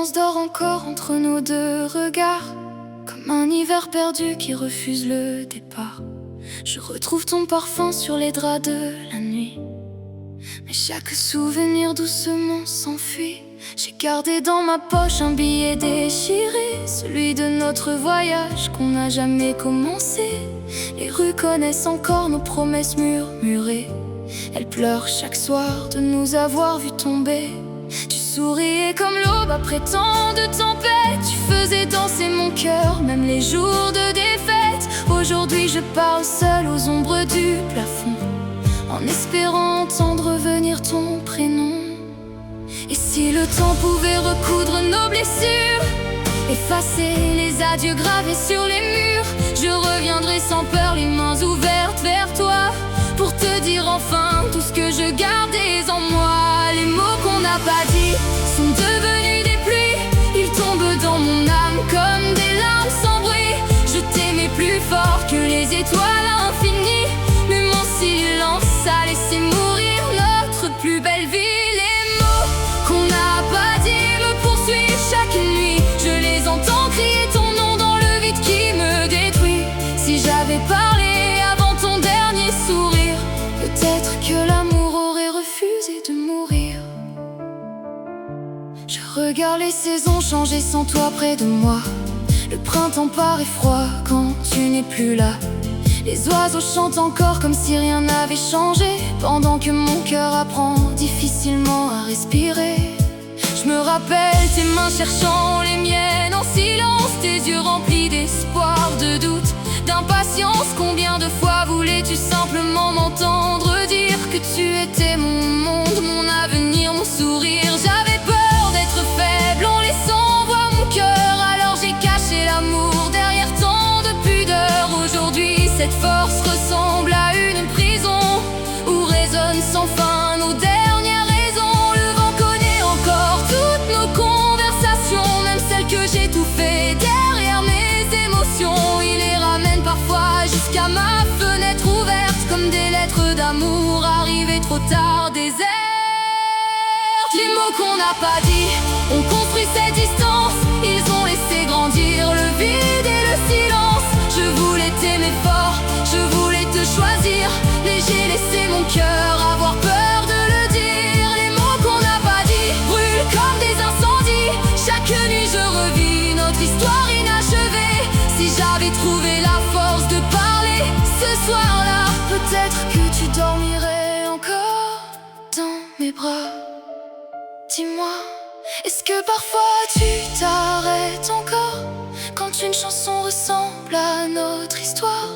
silence dort encore entre nos deux regards, comme un hiver perdu qui refuse le départ. Je retrouve ton parfum sur les draps de la nuit, mais chaque souvenir doucement s'enfuit. J'ai gardé dans ma poche un billet déchiré, celui de notre voyage qu'on n'a jamais commencé. Les rues connaissent encore nos promesses murmurées. Elles pleurent chaque soir de nous avoir vus tomber. Tu souriais comme l'aube après tant de tempêtes. Tu faisais danser mon cœur, même les jours de défaite. Aujourd'hui je parle seul aux ombres du plafond, en espérant entendre revenir ton prénom. Et si le temps pouvait recoudre nos blessures, effacer les adieux gravés sur les murs, je reviendrai sans peur, les mains ouvertes vers toi, pour te dire enfin tout ce que je gardais en moi. Les mots qu'on n'a pas dit sont devenus des pluies. Ils tombent dans mon âme comme des larmes sans bruit. Je t'aimais plus fort que les étoiles à l'infini, mais mon silence a laissé mourir notre plus belle vie. Les mots qu'on n'a pas dit me poursuivent chaque nuit. Je les entends crier ton nom dans le vide qui me détruit. Si j'avais parlé avant ton dernier sourire, peut-être que l'amour aurait refusé de mourir. Je regarde les saisons changer sans toi près de moi. Le printemps paraît froid quand tu n'es plus là. Les oiseaux chantent encore comme si rien n'avait changé, pendant que mon cœur apprend difficilement à respirer. Je me rappelle tes mains cherchant les miennes en silence, tes yeux remplis d'espoir, de doute, d'impatience. Combien de fois voulais-tu simplement m'entendre dire que tu étais mon monde, mon avenir, mon sourire? J'avais peur d'être faible en laissant voir mon cœur, alors j'ai caché l'amour derrière tant de pudeur. Aujourd'hui cette force ressemble à une prison où résonnent sans fin nos dernières raisons. Le vent connaît encore toutes nos conversations, même celles que j'étouffais derrière mes émotions. Il les ramène parfois jusqu'à ma fenêtre ouverte, comme des lettres d'amour arrivées trop tard, désertes. Les mots qu'on n'a pas dit ont construit cette distance. Ils ont laissé grandir le vide et le silence. Je voulais t'aimer fort, je voulais te choisir, mais j'ai laissé mon cœur avoir peur de le dire. Les mots qu'on n'a pas dit brûlent comme des incendies. Chaque nuit je revis notre histoire inachevée. Si j'avais trouvé la force de parler ce soir-là, peut-être que tu dormirais encore dans mes bras. Dis-moi, est-ce que parfois tu t'arrêtes encore quand une chanson ressemble à notre histoire?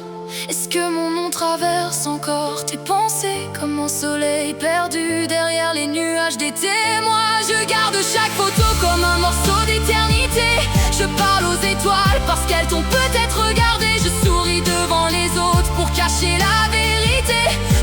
Est-ce que mon nom traverse encore tes pensées comme un soleil perdu derrière les nuages d'été? Moi je garde chaque photo comme un morceau d'éternité. Je parle aux étoiles parce qu'elles t'ont peut-être regardé. Je souris devant les autres pour cacher la vérité.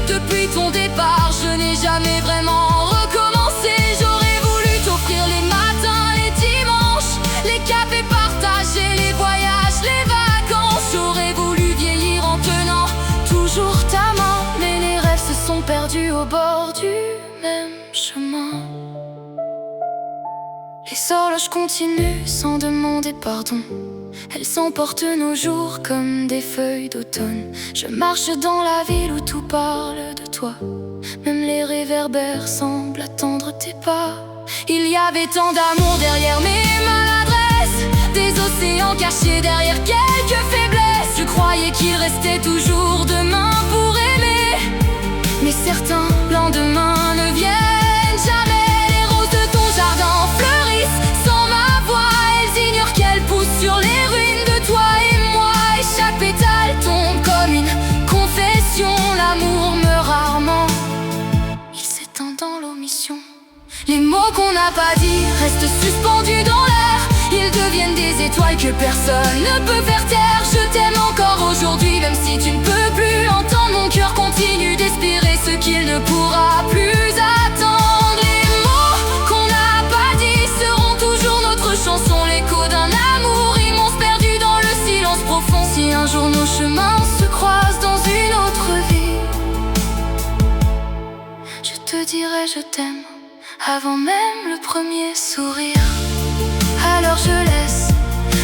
Depuis ton départ je n'ai jamais vraiment recommencé. J'aurais voulu t'offrir les matins, les dimanches, les cafés partagés, les voyages, les vacances. J'aurais voulu vieillir en tenant toujours ta main, mais les rêves se sont perdus au bord du même chemin. Les horloges continuent sans demander pardon. Elles s'emportent nos jours comme des feuilles d'automne. Je marche dans la ville où tout parle de toi. Même les réverbères semblent attendre tes pas. Il y avait tant d'amour derrière mes maladresses, des océans cachés derrière quelques faiblesses. Je croyais qu'il restait toujours demain pour aimer, mais certains lendemains ne viennent jamais. Les roses de ton jardin fleurissent sans ma voix. Elles ignorent qu'elles poussent sur les ruines de toi et moi. Et chaque pétale tombe comme une confession. L'amour meurt rarement, il s'éteint dans l'omission. Les mots qu'on n'a pas dit restent suspendus dans l'air. Ils deviennent des étoiles que personne ne peut faire taire. Je t'aime encore aujourd'hui, même si tu ne peux plus entendre. Mon cœur continue d'espérer ce qu'il ne pourra plus attendre. Les mots qu'on n'a pas dit seront toujours notre chanson, l'écho d'un amour immense perdu dans le silence profond. Si un jour nos chemins se croisent dans une autre vie, je te dirai je t'aime avant même le premier sourire. alors je laisse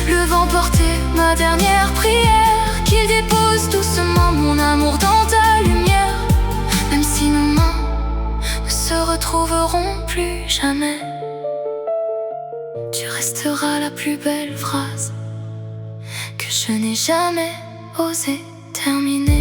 le vent porter ma dernière prière, qu'il dépose doucement mon amour dans ta lumière. Même si nos mains ne se retrouveront plus jamais, tu resteras la plus belle phrase que je n'ai jamais osé terminer.